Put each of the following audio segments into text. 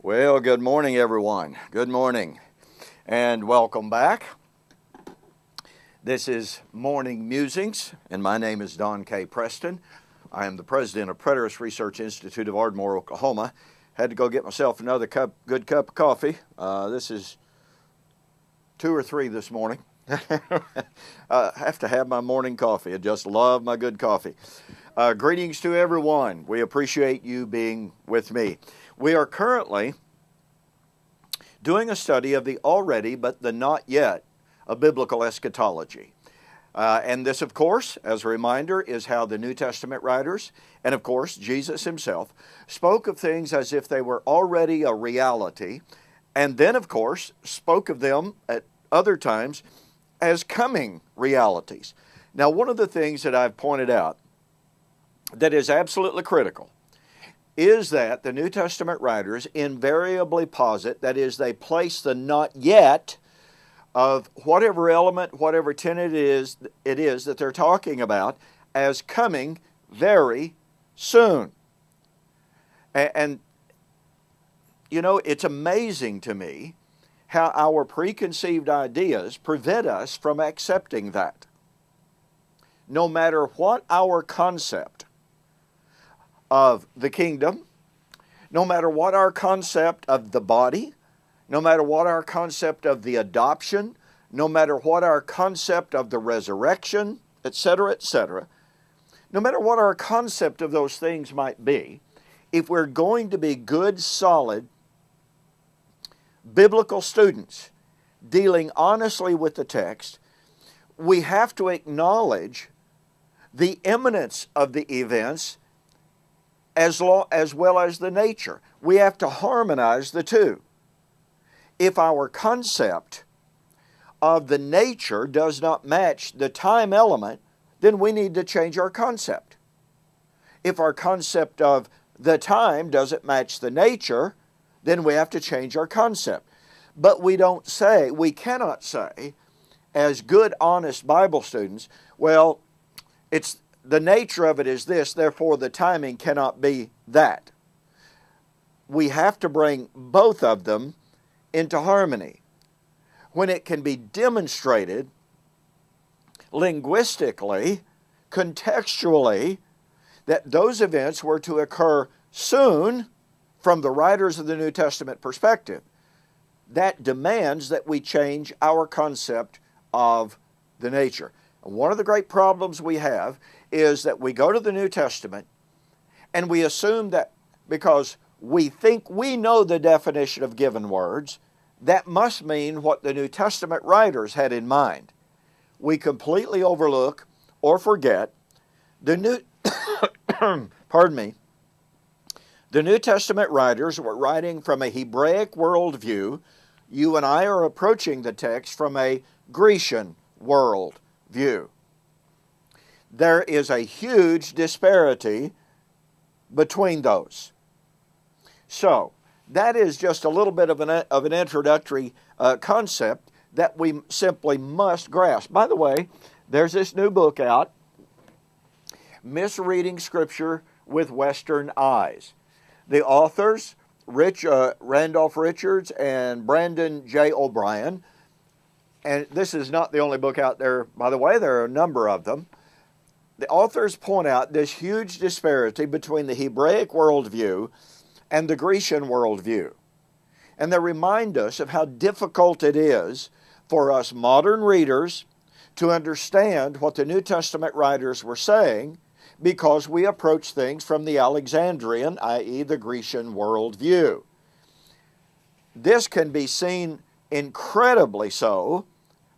Well, good morning, everyone. Good morning, and welcome back. This is Morning Musings, and my name is Don K. Preston. I am the president of Preterist Research Institute of Ardmore, Oklahoma. Had to go get myself another good cup of coffee. This is 2 or 3 this morning. I have to have my morning coffee. I just love my good coffee. Greetings to everyone. We appreciate you being with me. We are currently doing a study of the already but the not yet of biblical eschatology. And this, of course, as a reminder, is how the New Testament writers, and of course Jesus himself, spoke of things as if they were already a reality, and then, of course, spoke of them at other times as coming realities. Now, one of the things that I've pointed out that is absolutely critical is that the New Testament writers invariably posit, that is, they place the not yet of whatever element, whatever tenet it is that they're talking about as coming very soon. And you know, it's amazing to me how our preconceived ideas prevent us from accepting that. No matter what our concept of the kingdom, no matter what our concept of the body, no matter what our concept of the adoption, no matter what our concept of the resurrection, etc., no matter what our concept of those things might be, if we're going to be good, solid, biblical students dealing honestly with the text, we have to acknowledge the imminence of the events as well as the nature. We have to harmonize the two. If our concept of the nature does not match the time element, then we need to change our concept. If our concept of the time doesn't match the nature, then we have to change our concept. But we cannot say, as good, honest Bible students, well, it's the nature of it is this, therefore the timing cannot be that. We have to bring both of them into harmony. When it can be demonstrated linguistically, contextually, that those events were to occur soon from the writers of the New Testament perspective, that demands that we change our concept of the nature. And one of the great problems we have is that we go to the New Testament and we assume that because we think we know the definition of given words, that must mean what the New Testament writers had in mind. We completely overlook or forget the The New Testament writers were writing from a Hebraic worldview. You and I are approaching the text from a Grecian worldview. There is a huge disparity between those. So, that is just a little bit of an introductory concept that we simply must grasp. By the way, there's this new book out, Misreading Scripture with Western Eyes. The authors, Randolph Richards and Brandon J. O'Brien, and this is not the only book out there, by the way, there are a number of them. The authors point out this huge disparity between the Hebraic worldview and the Grecian worldview. And they remind us of how difficult it is for us modern readers to understand what the New Testament writers were saying because we approach things from the Alexandrian, i.e. the Grecian worldview. This can be seen incredibly so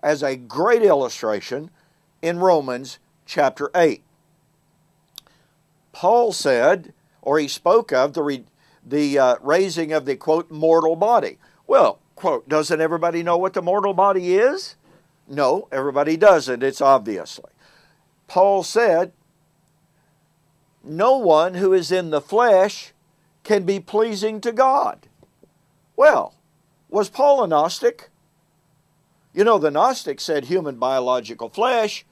as a great illustration in Romans chapter 8. Paul said, or he spoke of the raising of the, quote, mortal body. Well, quote, doesn't everybody know what the mortal body is? No, everybody doesn't, it's obviously. Paul said, no one who is in the flesh can be pleasing to God. Well, was Paul a Gnostic? You know, the Gnostics said human biological flesh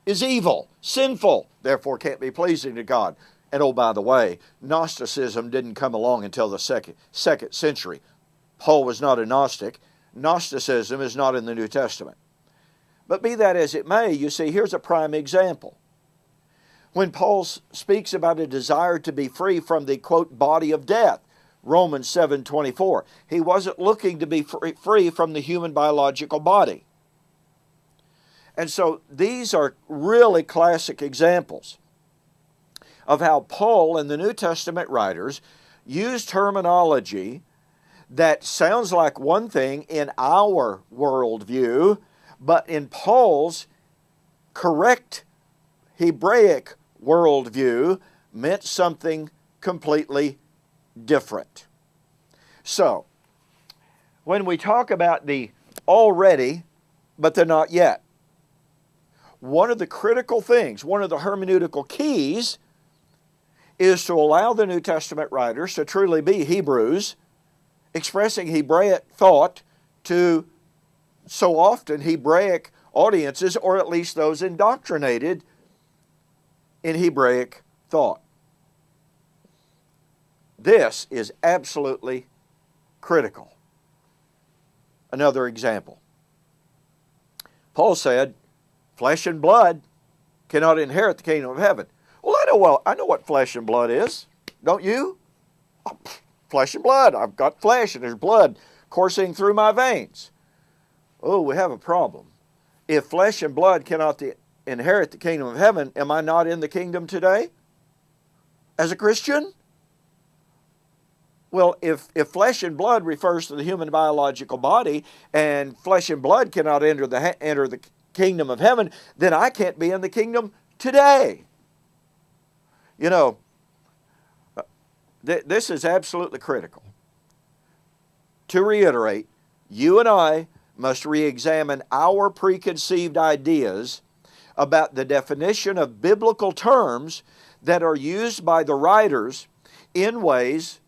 is evil, sinful, therefore can't be pleasing to God. And oh, by the way, Gnosticism didn't come along until the second century. Paul was not a Gnostic. Gnosticism is not in the New Testament. But be that as it may, you see, here's a prime example. When Paul speaks about a desire to be free from the, quote, body of death, Romans 7:24, he wasn't looking to be free from the human biological body. And so these are really classic examples of how Paul and the New Testament writers used terminology that sounds like one thing in our worldview, but in Paul's correct Hebraic worldview meant something completely different. So, when we talk about the already, but the not yet, one of the critical things, one of the hermeneutical keys, is to allow the New Testament writers to truly be Hebrews, expressing Hebraic thought to so often Hebraic audiences, or at least those indoctrinated in Hebraic thought. This is absolutely critical. Another example. Paul said, flesh and blood cannot inherit the kingdom of heaven. Well, I know what flesh and blood is. Don't you? Oh, flesh and blood. I've got flesh and there's blood coursing through my veins. Oh, we have a problem. If flesh and blood cannot inherit the kingdom of heaven, am I not in the kingdom today as a Christian? Well, if flesh and blood refers to the human biological body and flesh and blood cannot enter the kingdom of heaven, then I can't be in the kingdom today. You know, this is absolutely critical. To reiterate, you and I must re-examine our preconceived ideas about the definition of biblical terms that are used by the writers in ways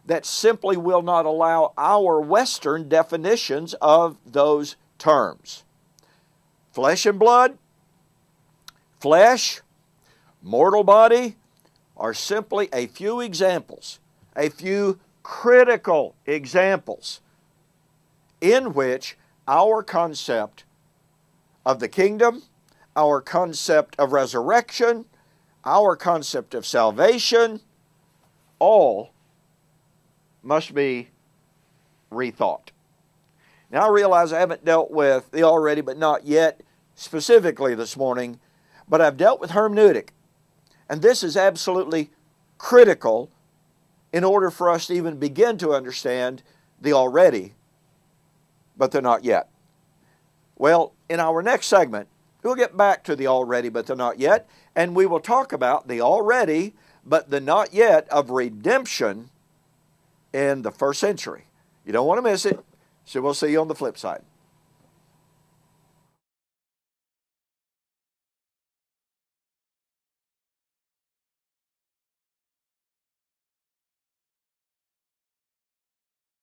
that simply will not allow our Western definitions of those terms. Flesh and blood, flesh, mortal body, are simply a few examples, a few critical examples in which our concept of the kingdom, our concept of resurrection, our concept of salvation, all must be rethought. Now I realize I haven't dealt with the already but not yet specifically this morning, but I've dealt with hermeneutic. And this is absolutely critical in order for us to even begin to understand the already, but the not yet. Well, in our next segment, we'll get back to the already, but the not yet, and we will talk about the already, but the not yet of redemption in the first century. You don't want to miss it, so we'll see you on the flip side.